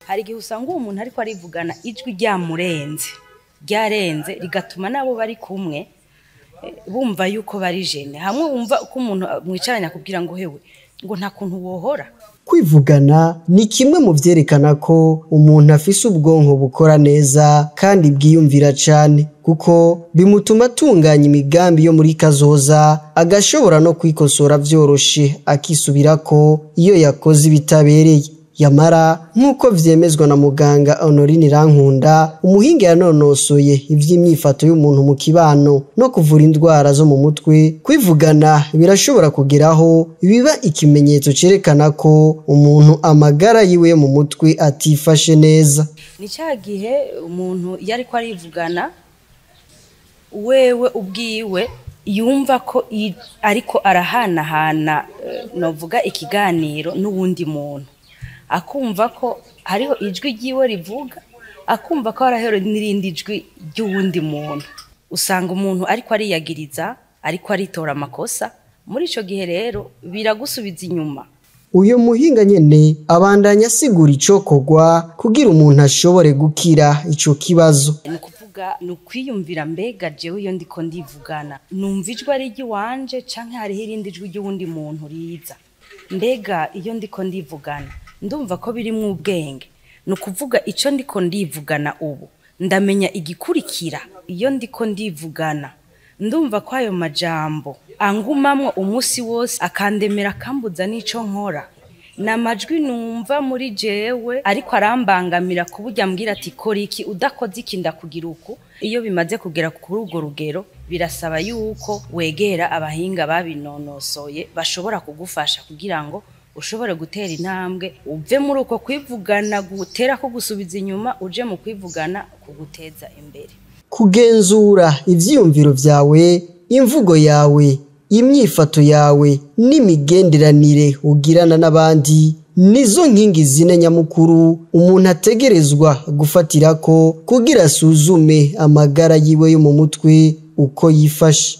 hari igihe usanga uwo muntu ariko arivugana ijwi ryarenze rigatuma nabo bari kumwe bumva yuko bari jene hamwe wumva uko umuntu mwicaranya kubwira ngo hewe ngo nta kuntu wohora. Kwivugana ni kimwe mu vyerekana ko umuntu afise ubwonko bukora neza kandi bwiyumvira cyane, kuko bimutuma atunganya imigambi yo muri kazoza, agashobora no kwikosora vyoroshe akisubirako iyo yakoze ibitabereye. Yamara nk'uko vyemezwa na muganga Honorine Irankunda, umuhinga yanonosoye ivy'imyifato y'umuntu mu kibano no kuvura indwara zo mu mutwe, kwivugana birashobora kugeraho biba ikimenyetso cerekana ko umuntu amagara yiwe mu mutwe atifashe neza. Ni cya gihe umuntu yariko arivugana wewe ubwiwe yumva ko ariko arahanahana novuga ikiganiro n'uwundi muntu, akumva ko hariho ijwi ryiwe rivuga, akumva ko harahero n'irindi jwi ry'uwundi muntu. Usanga umuntu ariko ariyagiriza, ariko aritora amakosa. Muri ico gihe rero biragusubiza inyuma. Uyo muhinga nyene abandanya asigura icokorwa kugira umuntu ashobore gukira ico kibazo. Ni ukwiyumvira mbega jewe iyo ndiko ndivugana numva ijwi ari ry'iwanje canke hariho irindi jwi ry'uwundi muntu riza. Mbega iyo ndiko ndivugana ndumva ko birimwo ubwenge, ni ukuvuga ico ndiko ndivugana ubu ndamenya igikurikira. Iyo ndiko ndivugana ndumva ko ayo majambo angumamwo umunsi wose akandemera akambuza n'ico nkora. Namajwi numva muri jewe ariko arambangamira kuburya ambwira ati kora iki, udakoze iki ndakugira uku. Iyo bimaze kugera kuri urwo rugero birasaba yuko wegera abahinga babinonosoye bashobora kugufasha kugira ngo ushobore gutera intambwe uve muri uko kwivugana gutera ko gusubiza inyuma uje mu kwivugana kuguteza imbere. Kugenzura ivyiyumviro vyawe, imvugo yawe, imyifato yawe n'imigenderanire ugirana n'abandi nizo nkingi zine nyamukuru umuntu ategerezwa gufatirako kugira asuzume amagara yiwe yo mu mutwe uko yifashe.